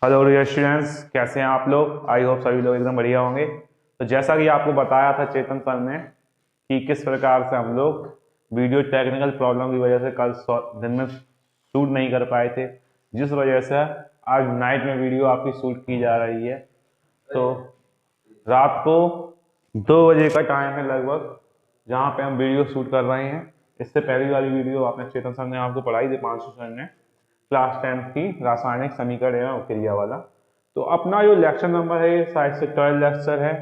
Hello dear students, कैसे हैं आप लोग। आई होप सभी लोग एकदम बढ़िया होंगे। तो जैसा कि आपको बताया था चेतन सर ने कि किस प्रकार से हम लोग वीडियो टेक्निकल प्रॉब्लम की वजह से कल दिन में शूट नहीं कर पाए थे, जिस वजह से आज नाइट में वीडियो आपकी शूट की जा रही है। तो रात को 2 बजे का टाइम है लगभग, जहाँ पे हम वीडियो शूट कर रहे हैं। इससे पहली वाली वीडियो आपने चेतन सर ने आपको पढ़ाई थी, 500 सर ने, क्लास 10th की रासायनिक समीकरण एवं क्रिया वाला। तो अपना जो लेक्चर नंबर है ये शायद से 12 लेक्चर है,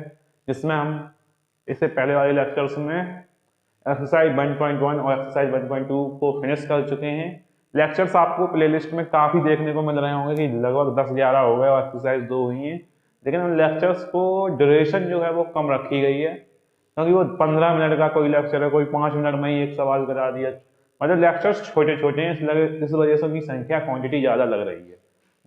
जिसमें हम इससे पहले वाले लेक्चर्स में एक्सरसाइज 1.1 और एक्सरसाइज 1.2 को फिनिश कर चुके हैं। लेक्चर्स आपको प्लेलिस्ट में काफ़ी देखने को मिल रहे होंगे कि लगभग 10-11 हो गए और एक्सरसाइज 2 हुई हैं, लेकिन उन लेक्चर्स को ड्यूरेशन जो है वो कम रखी गई है, क्योंकि वो 15 मिनट का कोई लेक्चर है, कोई 5 मिनट में ही एक सवाल करा दिया। मतलब लेक्चर्स छोटे छोटे हैं, इस वजह से उनकी संख्या क्वांटिटी ज़्यादा लग रही है,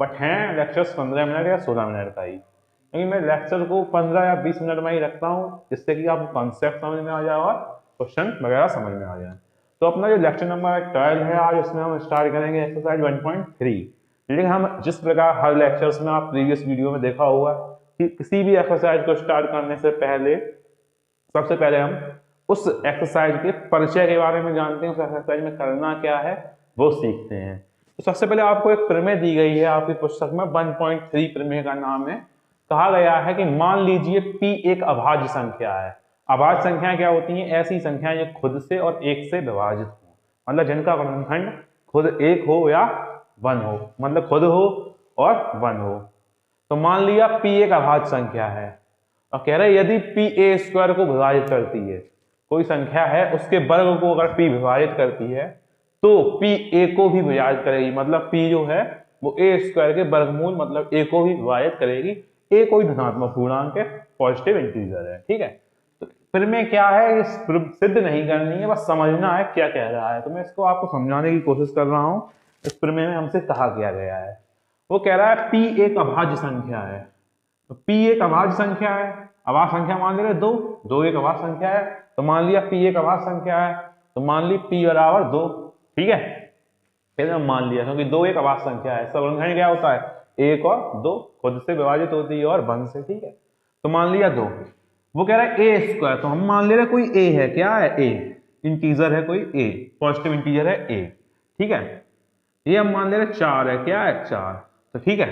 बट हैं लेक्चर्स 15 मिनट या 16 मिनट का ही। क्योंकि मैं लेक्चर को 15 या 20 मिनट में ही रखता हूँ, जिससे कि आपको कॉन्सेप्ट समझ में आ जाए और क्वेश्चन वगैरह समझ में आ जाए। तो अपना जो लेक्चर नंबर 12 है आज, उसमें हम स्टार्ट करेंगे एक्सरसाइज 1.3। लेकिन हम जिस प्रकार हर लेक्चर्स में आप प्रीवियस वीडियो में देखा होगा कि किसी भी एक्सरसाइज को स्टार्ट करने से पहले सबसे पहले हम उस एक्सरसाइज के परिचय के बारे में जानते हैं, उस एक्सरसाइज में करना क्या है वो सीखते हैं। तो सबसे पहले आपको एक प्रमेय दी गई है आपकी पुस्तक में, 1.3 प्रमेय का नाम है। कहा गया है कि मान लीजिए P एक अभाज्य संख्या है। अभाज्य संख्याएं क्या होती हैं? ऐसी संख्याएं जो खुद से और एक से विभाजित हो, मतलब जिनका गुणनखंड खुद एक हो या वन हो, मतलब खुद हो और वन हो। तो मान लिया P एक अभाज्य संख्या है और कह रहे यदि P a स्क्वायर को विभाजित करती है, कोई संख्या है उसके वर्ग को अगर P विभाजित करती है तो P a को भी विभाजित करेगी, मतलब P जो है वो a स्क्वायर के वर्गमूल मतलब a को भी विभाजित करेगी। a कोई धनात्मक पूर्णांक है, पॉजिटिव इंटीजर है, ठीक है। तो फिर में क्या है, सिद्ध नहीं करनी है, बस समझना है क्या कह रहा है। तो मैं इसको आपको समझाने की कोशिश कर रहा हूँ। इस प्रमेय में हमसे कहा क्या गया है, वो कह रहा है P एक अभाज्य संख्या है। तो P एक अभाज्य संख्या है, अभाज्य संख्या मान ले रहे दो एक अभाज्य संख्या है। तो मान लिया P एक अभाज्य संख्या है, तो मान ली P बराबर 2, ठीक है। फिर हम मान लिया क्योंकि 2 एक अभाज्य संख्या है, गुणनखंड क्या होता है? 1 और 2, खुद से विभाजित होती है और वन से, ठीक है। तो मान लिया 2। वो कह रहा है ए स्क्वायर, तो हम मान ले रहे कोई ए है, क्या है? ए इंटीजर है, कोई ए पॉजिटिव इंटीजर है ए, ठीक है। ये हम मान ले रहे 4 है, क्या है? 4। तो ठीक है,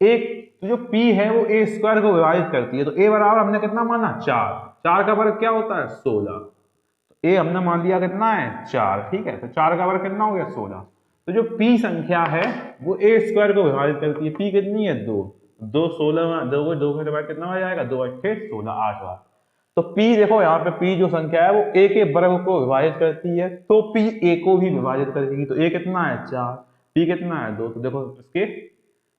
एक तो जो P है वो a स्क्वायर को विभाजित करती है, तो a बराबर हमने कितना माना? 4। 4 का वर्ग क्या होता है? 16। तो a हमने मान लिया कितना है? 4, ठीक है। तो 4 का वर्ग कितना हो गया? 16। तो जो P संख्या है वो a स्क्वायर को विभाजित करती है। P कितनी है? 2। 2 16 में 2 को 2 के डिवाइड कितना हो जाएगा? 2 8 16, 8 बार। तो P देखो यहाँ पे P जो संख्या है वो a के वर्ग को विभाजित करती है, तो P a को भी विभाजित करेगी। तो a कितना है? 4। P कितना है? 2। तो देखो इसके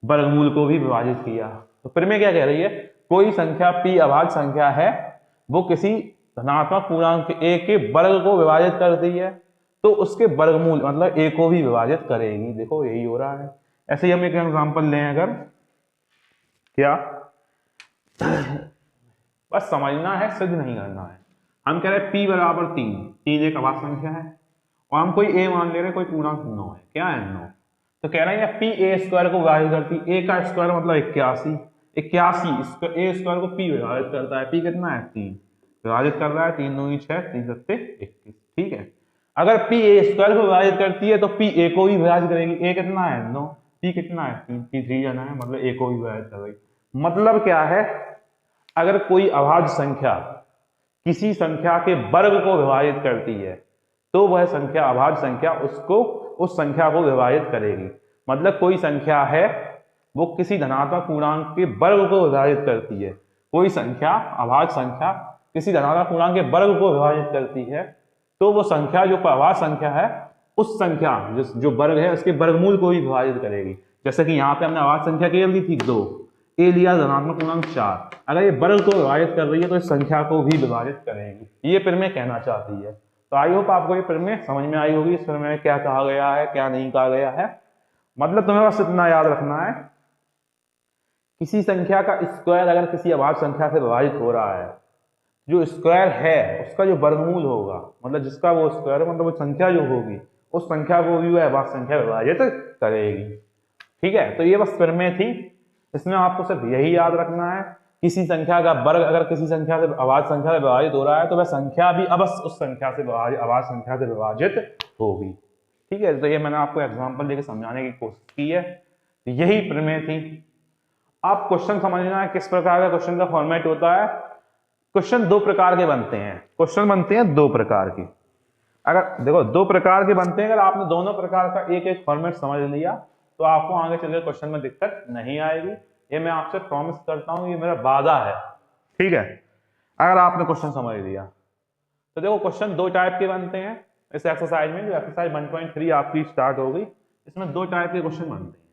वर्गमूल को भी विभाजित किया। तो फिर में क्या कह रही है, कोई संख्या P अभाज्य संख्या है, वो किसी धनात्मक पूर्णांक a के वर्ग को विभाजित करती है, तो उसके वर्गमूल मतलब a को भी विभाजित करेगी। देखो यही हो रहा है। ऐसे ही हम एक एग्जांपल लें, अगर क्या बस समझना है, सिद्ध नहीं करना है। हम कह रहे हैं P बराबर 3, 3 एक अभाज्य संख्या है और हम कोई a मान ले रहे हैं, कोई पूर्णांक 9 है, क्या है? 9। तो कह रहे हैं P a स्क्वायर को विभाजित करती है, a का स्क्वायर मतलब 81, 81 a स्क्वायर को P विभाजित करता है। P कितना है? 3 विभाजित कर रहा है, 3 दूनी 6, 3 सत्ते 21, ठीक है। अगर P a स्क्वायर को विभाजित करती है तो P a को भी विभाजित करेगी। a कितना है? 9। P कितना है? 3, P 3 जाना है, मतलब a को भी विभाजित कर रही। मतलब क्या है, अगर कोई अभाज्य संख्या किसी संख्या के वर्ग को विभाजित करती है तो वह संख्या अभाज्य संख्या उसको उस संख्या को विभाजित करेगी। मतलब कोई संख्या है वो किसी धनात्मक पूर्णांक के वर्ग को विभाजित करती है, कोई संख्या अभाज्य संख्या किसी धनात्मक पूर्णांक के वर्ग को विभाजित करती है, तो वो संख्या जो अभाज्य संख्या है उस संख्या जो वर्ग है उसके वर्गमूल को भी विभाजित करेगी। जैसे कि यहाँ पे हमने अभाज्य संख्या क्या ली थी? 2, a लिया धनात्मक पूर्णांक 4। अगर ये वर्ग को विभाजित कर रही है तो इस संख्या को भी विभाजित करेगी। ये प्रमेय कहना चाहती है। तो आई होप आपको ये प्रमेय समझ में आई होगी। इस प्रमेय में क्या कहा गया है, क्या नहीं कहा गया है। मतलब तुम्हें बस इतना याद रखना है, किसी संख्या का स्क्वायर अगर किसी अभाज्य संख्या से विभाजित हो रहा है, जो स्क्वायर है उसका जो वर्गमूल होगा, मतलब जिसका वो स्क्वायर मतलब वो संख्या जो होगी उस संख्या को भी वह अभाज्य संख्या विभाजित करेगी, ठीक है। तो ये बस प्रमेय थी। इसमें आपको सिर्फ यही याद रखना है, किसी संख्या का वर्ग अगर किसी संख्या से अभाज्य संख्या से विभाजित हो रहा है तो वह संख्या भी अवश्य उस संख्या से अभाज्य संख्या से विभाजित होगी। ठीक है, तो ये मैंने आपको एग्जांपल देके समझाने की कोशिश की है, तो यही प्रमेय थी। आप क्वेश्चन समझना है किस प्रकार का क्वेश्चन का फॉर्मेट होता है। क्वेश्चन दो प्रकार के बनते हैं, क्वेश्चन बनते हैं दो प्रकार के। अगर देखो दो प्रकार के बनते हैं, अगर आपने दोनों प्रकार का एक एक फॉर्मेट समझ लिया तो आपको आगे चलकर क्वेश्चन में दिक्कत नहीं आएगी। ये मैं आपसे प्रॉमिस करता हूं, ये मेरा वादा है। ठीक है, अगर आपने क्वेश्चन समझ लिया तो देखो क्वेश्चन दो टाइप के बनते हैं इस एक्सरसाइज में। जो एक्सरसाइज 1.3 आपकी स्टार्ट हो गई, इसमें दो टाइप के क्वेश्चन बनते हैं।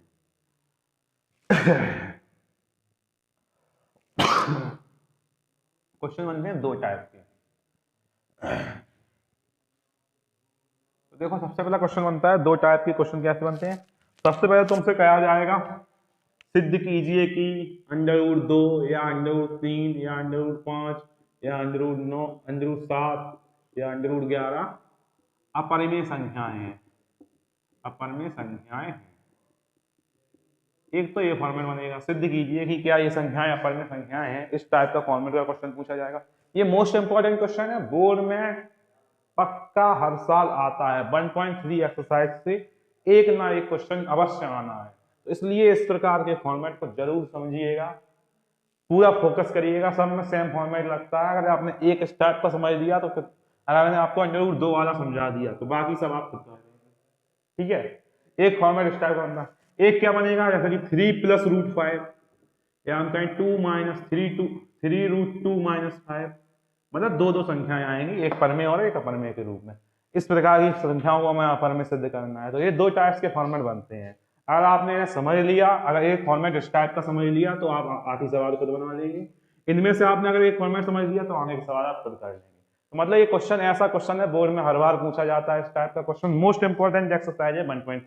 क्वेश्चन बनते हैं दो टाइप के। तो देखो सबसे पहला क्वेश्चन बनता है, दो टाइप के क्वेश्चन कैसे बनते हैं। सबसे पहले तुमसे कहा जाएगा सिद्ध कीजिए कि √2 या √3 या √5 या √9 √7 या √11 अपरिमेय संख्याएं हैं। अपरिमेय संख्याएं हैं। एक तो ये फॉर्मेट बनेगा, सिद्ध कीजिए कि क्या ये संख्याएं अपरिमेय संख्याएं हैं। इस टाइप का फॉर्मेट का क्वेश्चन पूछा जाएगा। ये मोस्ट इंपॉर्टेंट क्वेश्चन है, बोर्ड में पक्का हर साल आता है। 1.3 एक्सरसाइज से एक ना एक क्वेश्चन अवश्य आना है, तो इसलिए इस प्रकार के फॉर्मेट को जरूर समझिएगा, पूरा फोकस करिएगा। सब में सेम फॉर्मेट लगता है। अगर आपने एक स्टेप का समझ लिया तो फिर अगर मैंने आपको √2 वाला समझा दिया तो बाकी सब आप खुद कर लेंगे। ठीक है, एक फॉर्मेट स्टाइल बनता है। एक क्या बनेगा, जैसे कि 3 + √5 या हम कहें 2 - 3√2 - 5, मतलब दो दो संख्याएं आएंगी, एक परमेय और एक अपरमेय के रूप में। इस प्रकार की संख्याओं को हमें अपरमेय सिद्ध करना है। तो ये दो टाइप्स के फॉर्मेट बनते हैं। अगर आपने इन्हें समझ लिया, अगर एक फॉर्मेट इस टाइप का समझ लिया तो आप आखिरी सवाल खुद बना लेंगे। इनमें से आपने अगर एक फॉर्मेट समझ लिया तो आगे के सवाल आप खुद कर लेंगे। तो मतलब ये क्वेश्चन ऐसा क्वेश्चन है, बोर्ड में हर बार पूछा जाता है। इस टाइप का क्वेश्चन मोस्ट इंपॉर्टेंट एक्सरसाइज है 1.3।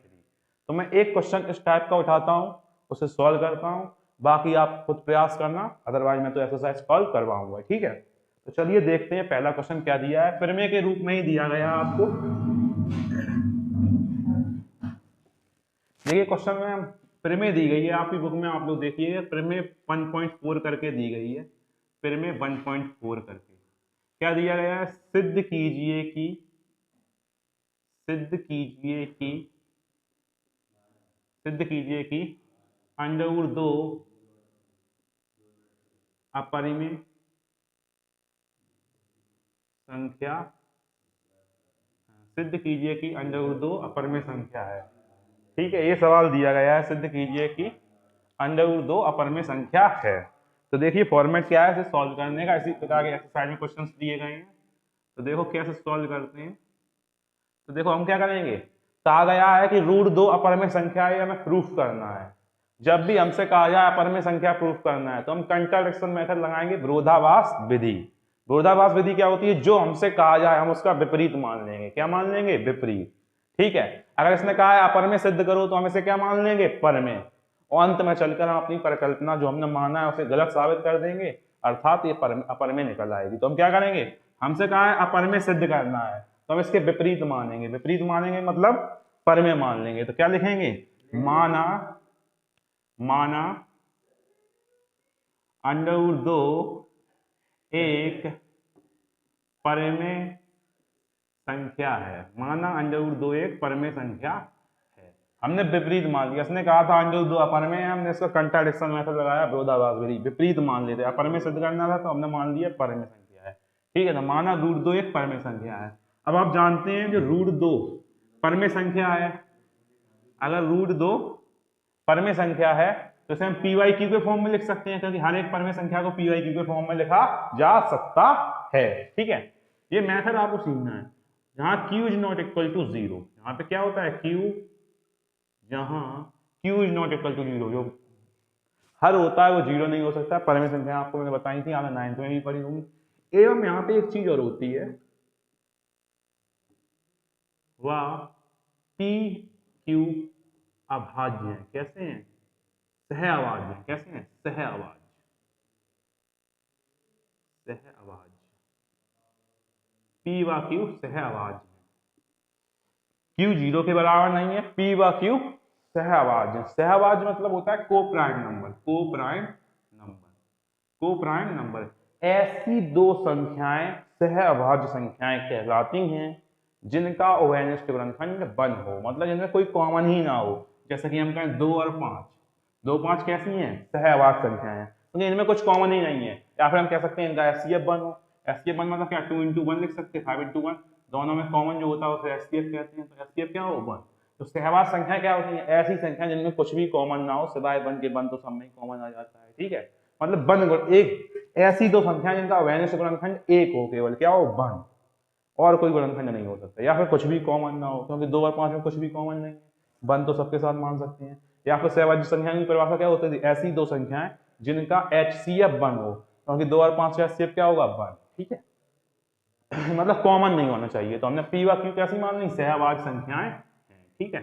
तो मैं एक क्वेश्चन इस टाइप का उठाता हूँ, उसे सॉल्व करता हूँ, बाकी आप खुद प्रयास करना, अदरवाइज मैं तो एक्सरसाइज सॉल्व करवाऊंगा। ठीक है, तो चलिए देखते हैं पहला क्वेश्चन क्या दिया है। प्रमेय के रूप में ही दिया गया आपको। देखिए क्वेश्चन में प्रमेय दी गई है आपकी बुक में, आप लोग देखिए प्रमेय 1.4 करके दी गई है। प्रमेय 1.4 करके क्या दिया गया है, सिद्ध कीजिए कि √2 अपरिमेय संख्या, सिद्ध कीजिए कि √2 अपरिमेय संख्या है। ठीक है, ये सवाल दिया गया है, सिद्ध कीजिए कि √2 अपरिमेय संख्या है। तो देखिए फॉर्मेट क्या है इसे सॉल्व करने का। इसी प्रकार के एक्सरसाइज में क्वेश्चंस दिए गए हैं, तो देखो कैसे सॉल्व करते हैं। तो देखो हम क्या करेंगे, कहा गया है कि √2 अपरिमेय संख्या है, हमें प्रूफ करना है। जब भी हमसे कहा जाए अपरिमेय संख्या प्रूफ करना है तो हम कंट्राडिक्शन मेथड लगाएंगे, विरोधाभास विधि। विरोधाभास विधि क्या होती है, जो हमसे कहा जाए हम उसका विपरीत मान लेंगे। क्या मान लेंगे, विपरीत। ठीक है, अगर इसने कहा है अपरिमेय सिद्ध करो तो हम इसे क्या मान लेंगे, परमेय। और अंत में चलकर हम अपनी परिकल्पना जो हमने माना है उसे गलत साबित कर देंगे, अर्थात ये अपरिमेय निकल आएगी। तो हम क्या करेंगे, हमसे कहा है अपरिमेय सिद्ध करना है तो हम इसके विपरीत मानेंगे। विपरीत मानेंगे मतलब परमेय मान लेंगे। तो क्या लिखेंगे, माना √2 एक परमेय संख्या है। माना √2 एक परमेय संख्या है। हमने विपरीत मान लिया, इसने कहा था √2 अपरमेय है, हमने इसका कंट्राडिक्शन मेथड लगाया, विरोधाभास विधि, विपरीत मान लेते। अपरमेय सिद्ध करना था तो हमने मान लिया परमेय संख्या है। ठीक है, तो माना √2 एक परमेय संख्या है। अब आप जानते हैं जो √2 परमेय संख्या है, अगर √2 परमेय संख्या है तो इसे हम PYQ के फॉर्म में लिख सकते हैं, क्योंकि हर एक परमेय संख्या को PYQ के फॉर्म में लिखा जा सकता है। ठीक है, ये मेथड आपको सीखना है। जहां Q is not equal to 0, यहाँ पे क्या होता है Q, जहां Q is not equal to 0, जो हर होता है वो 0 नहीं हो सकता। परमेय संख्या आपको मैंने बताई थी, आपने 9th में भी पढ़ी होंगी। एवं यहाँ पे एक चीज और होती है, वह PQ अभाज्य है। कैसे हैं, सह अभाज्य है। कैसे हैं, सह अभाज्य। सह अभाज्य, P व Q सह अभाज्य है। Q 0 के बराबर नहीं है, P व Q सहअभाज्य, सहअभाज्य मतलब होता है को प्राइम नंबर, को प्राइम नंबर, को प्राइम नंबर। ऐसी दो संख्याएं सहअभाज्य संख्याएं कहलाती हैं जिनका उभयनिष्ठ गुणनखंड बन हो, मतलब जिनमें कोई कॉमन ही ना हो। जैसे कि हम कहें 2 और 5, 2 5 कैसी हैं, सहअभाज्य संख्याएं हैं, क्योंकि इनमें कुछ कॉमन ही नहीं है। या फिर हम कह सकते हैं इनका एचसीएफ बन हो। एचसीएफ बन मतलब क्या, 2 into 1 लिख सकते हैं, 5 into 1, दोनों में कॉमन जो होता है उसे एचसीएफ कहते हैं। तो एचसीएफ क्या हो, 1। तो सहअभाज्य संख्या क्या होती है, ऐसी संख्या जिनमें कुछ भी कॉमन ना हो, सिवाय 1 के 1 तो सब में कॉमन आ जाता है, ठीक है। मतलब बन एक ऐसी दो संख्या जिनका उभयनिष्ठ गुणनखंड एक हो, केवल क्या हो, 1, और कोई गुणनखंड नहीं हो सकता। या फिर कुछ भी कॉमन ना हो, क्योंकि 2 और 5 में कुछ भी कॉमन नहीं है, 1 तो सबके साथ मान सकते हैं। या फिर सहअभाज्य संख्या की परिभाषा क्या होती थी, ऐसी दो संख्याएं जिनका एचसीएफ 1 हो, क्योंकि 2 और 5 का एचसीएफ क्या होगा, 1, ठीक है। मतलब कॉमन नहीं होना चाहिए। तो हमने पी व क्यू कैसी मान ली, सहअभाज्य संख्याएं हैं, ठीक है।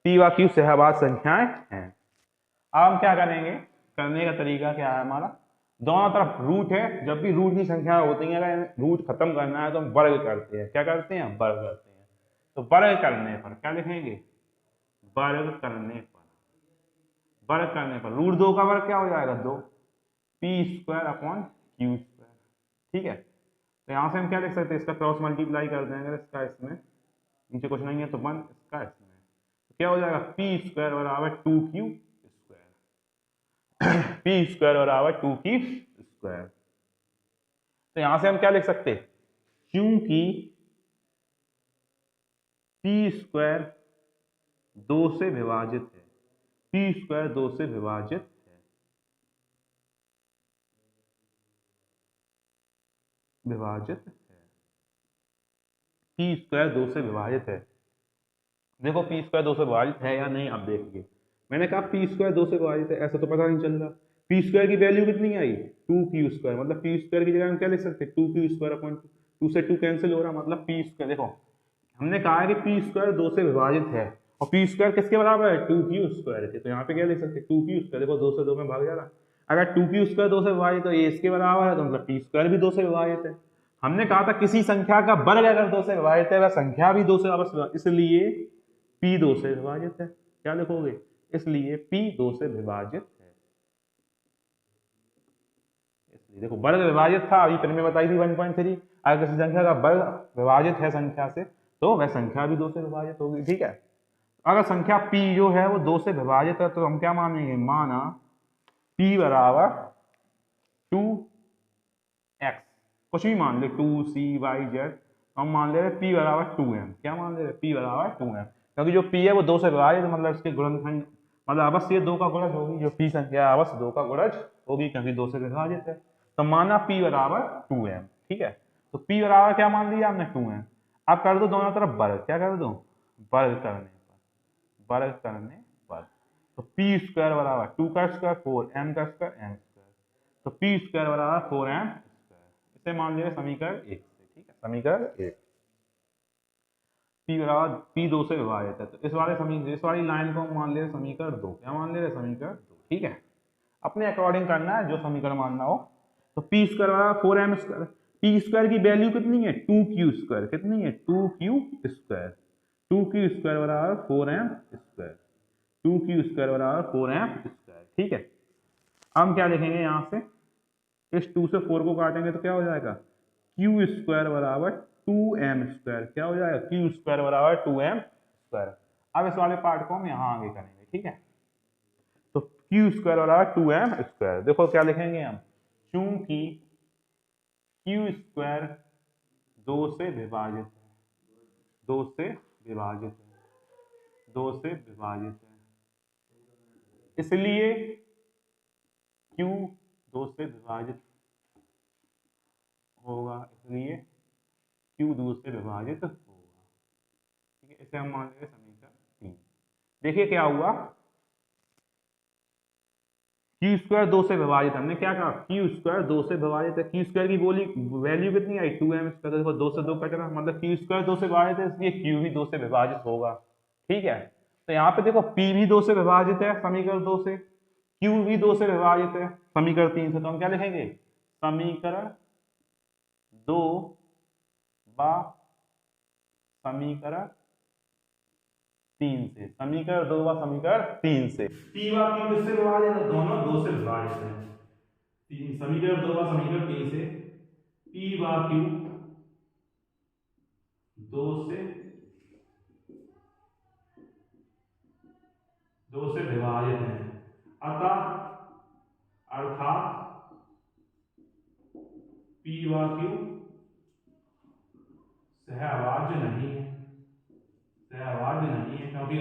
पी व क्यू सहअभाज्य संख्याएं हैं। अब हम क्या करेंगे, करने का तरीका क्या है हमारा, दोनों तरफ रूट है, जब भी रूट की संख्या होती है, अगर रूट खत्म करना है तो हम वर्ग करते हैं। क्या करते हैं, वर्ग करते हैं। तो वर्ग करने पर क्या लिखेंगे, वर्ग करने पर, वर्ग करने पर रूट 2 का वर्ग क्या हो जाएगा, 2, P square upon Q square, ठीक है। तो यहां से हम क्या लिख सकते हैं, इसका क्रॉस मल्टीप्लाई कर देंगे, इसका इसमें, नीचे कुछ नहीं है तो 1, इसका इसमें, तो क्या हो जाएगा, पी स्क्वायर बराबर 2q स्क्वायर, पी स्क्वायर बराबर 2q स्क्वायर। तो यहां से हम क्या लिख सकते हैं, क्योंकि पी स्क्वायर 2 से विभाजित है, पी स्क्वायर 2 से विभाजित है, विभाजित है, पी स्क्वायर 2 से विभाजित है। देखो पी स्क्वायर 2 से विभाजित है या नहीं, अब देखिए, मैंने कहा पी स्क्वायर 2 से विभाजित है, ऐसा तो पता नहीं चल रहा। पी स्क्वायर की वैल्यू कितनी आई, 2q स्क्वायर, मतलब पी स्क्वायर की जगह हम क्या लिख सकते हैं, 2q स्क्वायर अपॉन 2 से 2 कैंसिल हो रहा, मतलब पी स्क्वायर, देखो हमने कहा है कि पी स्क्वायर 2 से विभाजित है, और पी स्क्वायर किसके बराबर है, 2q स्क्वायर के। तो यहाँ पे क्या लिख सकते हैं, 2q स्क्वायर, देखो 2 से 2 में भाग जा रहा। अगर 2q स्क्वायर 2 से विभाजित, तो ये इसके बराबर है, तो मतलब पी स्क्वायर भी 2 से विभाजित है। हमने कहा था किसी संख्या का वर्ग अगर 2 से विभाजित है, वह संख्या भी 2 से अवश्य, इसलिए p 2 से विभाजित है। क्या लिखोगे, इसलिए p 2 से विभाजित है। इसलिए देखो वर्ग विभाजित था, अभी पहले में बताई थी 1.3, अगर किसी संख्या का वर्ग विभाजित है संख्या से, तो वह संख्या भी 2 से विभाजित होगी, ठीक है। अगर संख्या p जो है वो 2 से विभाजित है, तो हम क्या मानेंगे, माना p बराबर 2x, कुछ भी मान ले, 2c y z, हम मान ले रहे p बराबर 2m, क्या मान ले रहे, p बराबर 2m, क्योंकि जो p है वो 2 से विभाजित, मतलब इसके गुणनखंड, मतलब अवश्य 2 का गुणज होगी, जो p संख्या अवश्य 2 का गुणज होगी, क्योंकि 2 से विभाजित है। तो माना p बराबर 2m, ठीक है। तो p बराबर क्या मान लिया हमने, 2m। अब कर दो दोनों तरफ वर्ग, क्या कर दो, वर्ग करने पर, वर्ग करने पर, तो p स्क्वायर बराबर 2 का स्क्वायर 4, m का स्क्वायर m स्क्वायर, तो p स्क्वायर बराबर 4m स्क्वायर, इसे मान ले समीकरण 1 से, ठीक है, समीकरण 1। p बराबर p 2 से विभाजित है, तो इस वाली लाइन को हम मान ले रहे समीकरण 2, क्या मान ले रहे, समीकरण 2, ठीक है। अपने अकॉर्डिंग करना है, जो समीकरण मानना हो। तो p स्क्वायर बराबर 4m स्क्वायर, p स्क्वायर की वैल्यू कितनी है, 2q स्क्वायर, कितनी है, 2q स्क्वायर, 2q स्क्वायर बराबर 4m स्क्वायर, 2q स्क्वायर बराबर 4m स्क्वायर, ठीक है। हम क्या लिखेंगे, यहां से इस 2 से 4 को काटेंगे तो क्या हो जाएगा, q स्क्वायर बराबर 2m स्क्वायर, क्या हो जाएगा, q स्क्वायर बराबर 2m स्क्वायर। अब इस वाले पार्ट को हम यहाँ आगे करेंगे, ठीक है। तो q स्क्वायर बराबर 2m स्क्वायर, देखो क्या लिखेंगे हम, चूंकि q स्क्वायर 2 से विभाजित है, 2 से विभाजित है, 2 से विभाजित है, इसलिए q 2 से विभाजित होगा, इसलिए q 2 से विभाजित होगा, ठीक है। इसे हम मान लेंगे समीकरण 3। देखिए क्या हुआ, q स्क्वायर 2 से विभाजित, हमने क्या कहा, q स्क्वायर 2 से विभाजित है, q स्क्वायर की वैल्यू कितनी आई, 2m स्क्वायर, देखो 2 से 2 कट रहा, मतलब q स्क्वायर 2 से विभाजित है, इसलिए q भी 2 से विभाजित होगा, ठीक है। तो यहाँ पे देखो p भी 2 से विभाजित है समीकरण 2 से, q भी 2 से विभाजित है समीकरण 3 से, तो हम क्या लिखेंगे, समीकरण 2 बा समीकरण 3 से। समीकरण 2 व समीकरण 3 से। पी व क्यू किससे विभाजित है? दोनों 2 से विभाजित है। समीकरण 2 व समीकरण 3 से पी व क्यू 2 से विभाजित है। अतः अर्थात पी व क्यू सहअभाज्य नहीं है। सहअभाज्य नहीं है क्योंकि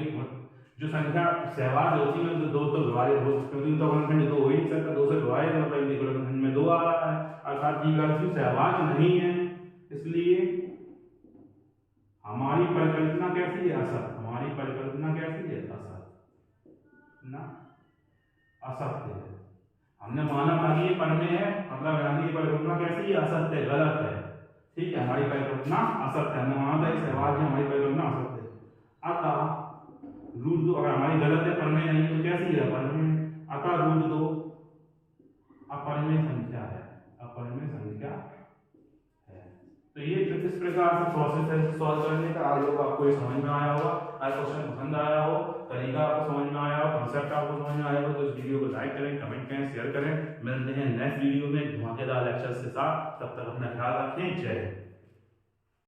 जो संख्या सहअभाज्य होती है तो 2 तो विभाजित हो, क्योंकि तो गुणनखंड 2 हो ही नहीं सकता। 2 से विभाजित मतलब गुणनखंड में 2 आ रहा है, अर्थात पी व क्यू सहअभाज्य नहीं है। इसलिए हमारी परिकल्पना कैसी है? असत। हमारी परिकल्पना कैसी है? असत ना, असत्य है। हमने माना था कि ये परमेय है, मतलब हमारी परिकल्पना कैसी है? असत्य है, गलत है। ठीक है, हमारी परिकल्पना असत्य है। हमने माना था सहअभाज्य, हमारी परिकल्पना असत्य है। अतः रूट 2 अगर हमारी गलत है, परमेय नहीं है, तो कैसी है? परमेय। अतः रूट 2 अपरिमेय संख्या है। अपरिमेय संख्या है। तो ये इस प्रकार से प्रोसेस है सॉल्व करने का। आई होप आपको ये समझ में आया होगा। अगर क्वेश्चन पसंद आया हो, तरीका आपको समझ में आया हो, कांसेप्ट आपको समझ में आया हो, तो इस वीडियो को लाइक करें, कमेंट करें, शेयर करें। मिलते हैं नेक्स्ट वीडियो में धमाकेदार लेक्चर्स के साथ। तब तक अपना ख्याल रखें। जय हिंद।